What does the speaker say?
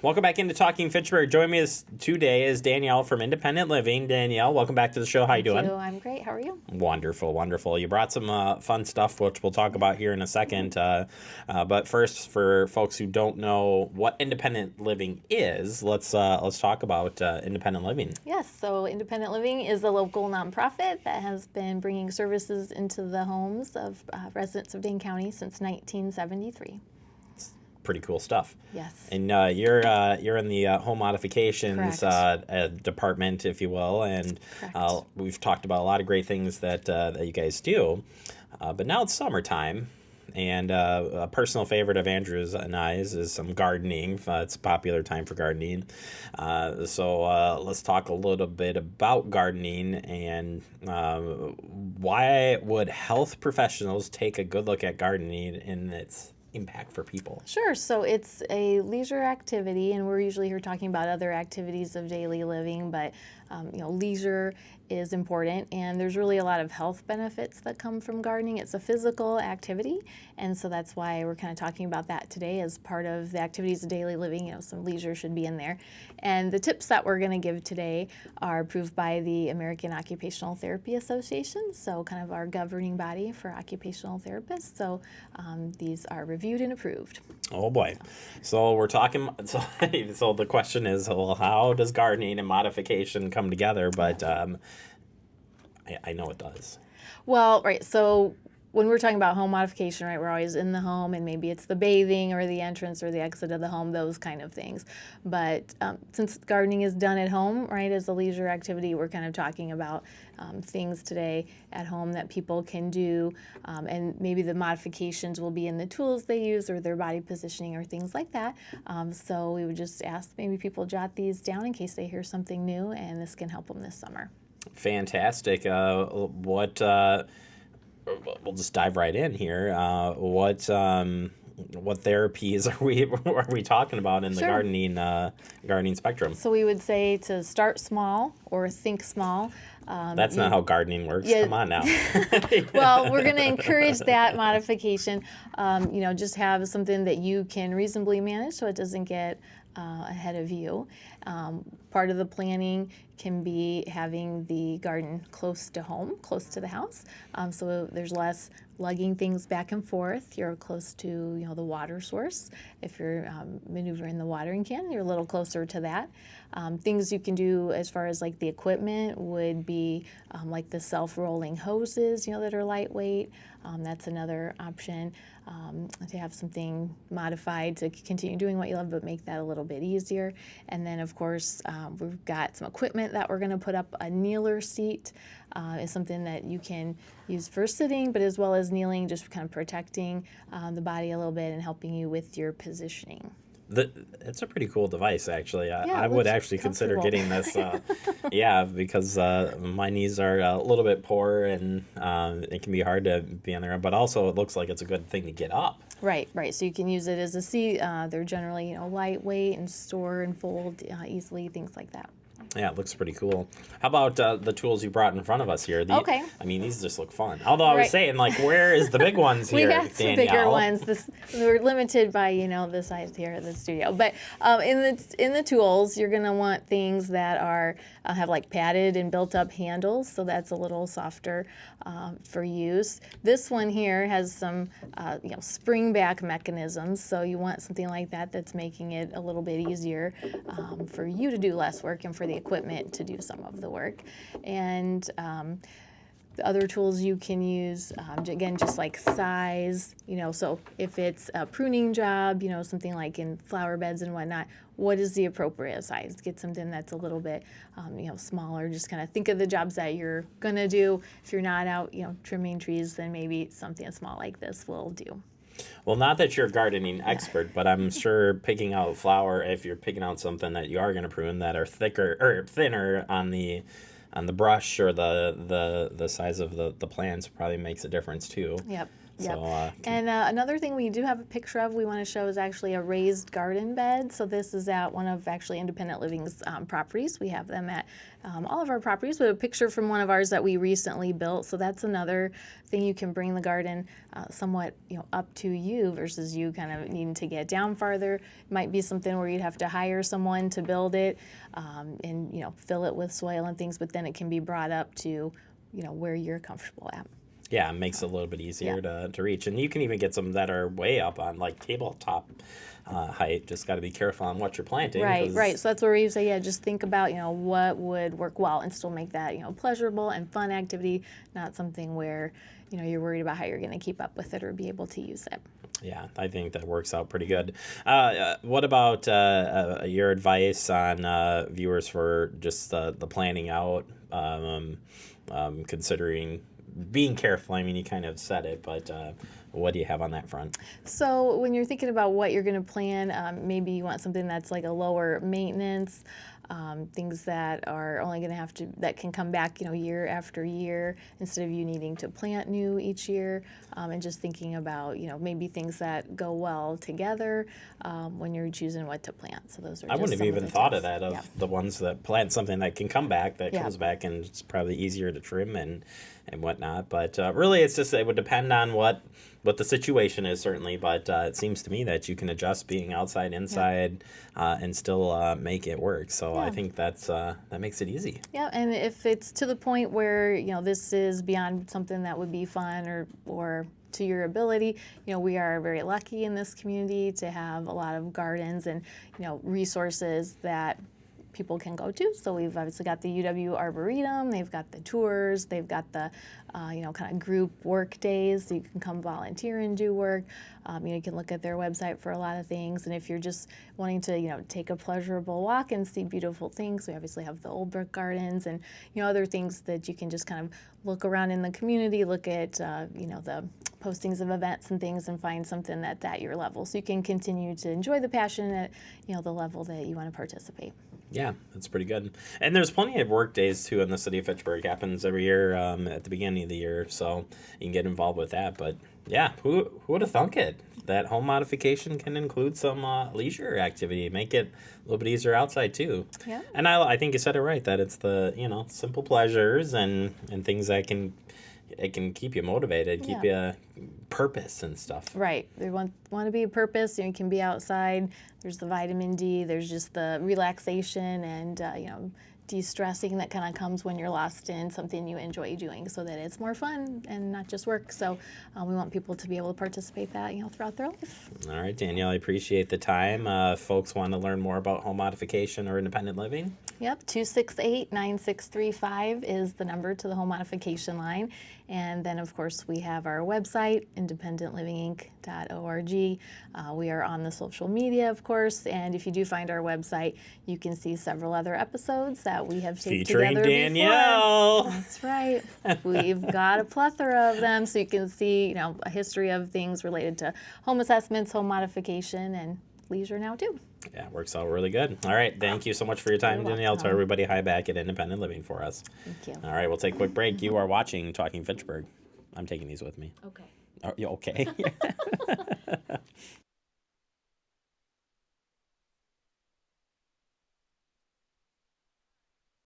Welcome back into Talking Fitchburg. Joining me today is Danielle from Independent Living. Danielle, welcome back to the show. How you doing? I'm great. How are you? Wonderful, wonderful. You brought some fun stuff, which we'll talk about here in a second. But first, for folks who don't know what independent living is, let's talk about independent living. Yes. So Independent Living is a local nonprofit that has been bringing services into the homes of residents of Dane County since 1973. Pretty cool stuff. Yes. And you're in the home modifications department, if you will, and we've talked about a lot of great things that you guys do. But now it's summertime, and a personal favorite of Andrew's and I's is some gardening. It's a popular time for gardening. So let's talk a little bit about gardening and why would health professionals take a good look at gardening and its impact for people? Sure. So it's a leisure activity, and we're usually here talking about other activities of daily living, but leisure is important, and there's really a lot of health benefits that come from gardening. It's a physical activity, and so that's why we're kind of talking about that today as part of the activities of daily living. Some leisure should be in there. And the tips that we're going to give today are approved by the American Occupational Therapy Association, so kind of our governing body for occupational therapists. So these are reviewed and approved. Oh boy. So we're talking, so the question is, well, how does gardening and modification come together? But I know it does. Well, right. So when we're talking about home modification, right, we're always in the home, and maybe it's the bathing or the entrance or the exit of the home, those kind of things. But since gardening is done at home, right, as a leisure activity, we're kind of talking about things today at home that people can do, and maybe the modifications will be in the tools they use or their body positioning or things like that. So we would just ask maybe people jot these down in case they hear something new, and this can help them this summer. Fantastic. We'll just dive right in here. What therapies are we talking about in the gardening spectrum? So we would say to start small or think small. That's not how gardening works. Come on now. Well, we're going to encourage that modification. Just have something that you can reasonably manage so it doesn't get ahead of you. Part of the planning can be having the garden close to home, close to the house, so there's less lugging things back and forth. You're close to the water source. If you're maneuvering the watering can, you're a little closer to that. Things you can do as far as like the equipment would be like the self-rolling hoses, that are lightweight. That's another option, to have something modified to continue doing what you love, but make that a little bit easier. And then, of course, we've got some equipment that we're going to put up. A kneeler seat is something that you can use for sitting, but as well as kneeling, just kind of protecting the body a little bit and helping you with your positioning. It's a pretty cool device, actually. I would actually consider getting this. Because my knees are a little bit poor, and it can be hard to be on there. But also, it looks like it's a good thing to get up. Right. So you can use it as a seat. They're generally, lightweight and store and fold easily, things like that. Yeah, it looks pretty cool. How about the tools you brought in front of us here? Okay. I mean, these just look fun. Although I was saying, where is the big ones here, We got some Danielle? bigger ones. We're limited by, the size here at the studio. But in the tools, you're going to want things that are have like padded and built-up handles, so that's a little softer for use. This one here has some, spring-back mechanisms, so you want something like that that's making it a little bit easier for you to do less work and for the equipment to do some of the work. And the other tools you can use, again, just like size, so if it's a pruning job, something like in flower beds and whatnot, what is the appropriate size? Get something that's a little bit, smaller. Just kind of think of the jobs that you're going to do. If you're not out, trimming trees, then maybe something small like this will do. Well, not that you're a gardening expert, but I'm sure picking out flower, if you're picking out something that you are going to prune that are thicker or thinner on the brush or the size of the plants, probably makes a difference too. Yep. Yep. So, And another thing we do have a picture of we want to show is actually a raised garden bed. So this is at one of actually Independent Living's properties. We have them at all of our properties, but a picture from one of ours that we recently built. So that's another thing you can bring the garden somewhat up to you versus you kind of needing to get down farther. It might be something where you'd have to hire someone to build it and fill it with soil and things, but then it can be brought up to where you're comfortable at. Yeah, it makes it a little bit easier to reach. And you can even get some that are way up on like tabletop height. Just got to be careful on what you're planting. Right. So that's where we say, just think about, what would work well and still make that, pleasurable and fun activity, not something where, you're worried about how you're going to keep up with it or be able to use it. Yeah, I think that works out pretty good. What about your advice on viewers for just the planning out, considering being careful? I mean, you kind of said it, but what do you have on that front? So when you're thinking about what you're going to plan, maybe you want something that's like a lower maintenance, things that are only going to that can come back, year after year instead of you needing to plant new each year, and just thinking about, maybe things that go well together when you're choosing what to plant. So those are I just wouldn't have even thought of that, of Yeah. the ones that plant something that can come back, that comes back, and it's probably easier to trim and whatnot. But really, it's just, it would depend on what the situation is, certainly. But it seems to me that you can adjust being outside, inside, and still make it work. So I think that makes it easy. Yeah, and if it's to the point where this is beyond something that would be fun or to your ability, we are very lucky in this community to have a lot of gardens and resources that people can go to. So we've obviously got the UW Arboretum, they've got the tours, they've got the kind of group work days, so you can come volunteer and do work. You can look at their website for a lot of things. And if you're just wanting to take a pleasurable walk and see beautiful things, we obviously have the Old Brook Gardens and other things that you can just kind of look around in the community, look at the postings of events and things, and find something that's at your level, so you can continue to enjoy the passion at the level that you want to participate. Yeah, that's pretty good. And there's plenty of work days too in the city of Fitchburg. It happens every year at the beginning of the year, so you can get involved with that. But yeah, who would have thunk it that home modification can include some leisure activity, make it a little bit easier outside too. Yeah. And I think you said it right, that it's the simple pleasures and things that can keep you motivated, keep you purpose and stuff. Right. They want to be a purpose. You can be outside. There's the vitamin D. There's just the relaxation and de-stressing that kind of comes when you're lost in something you enjoy doing, so that it's more fun and not just work. So we want people to be able to participate that throughout their life. All right, Danielle, I appreciate the time. If folks want to learn more about home modification or independent living. Yep, 268-9635 is the number to the home modification line. And then, of course, we have our website, independentlivinginc.org. We are on the social media, of course. And if you do find our website, you can see several other episodes that we have taped featuring together Danielle. before. That's right. We've got a plethora of them, so you can see, a history of things related to home assessments, home modification, and leisure now, too. Yeah, it works out really good. All right, thank you so much for your time, Danielle. Tell everybody hi back at Independent Living for us. Thank you. All right, we'll take a quick break. You are watching Talking Fitchburg. I'm taking these with me. Okay. Are you okay?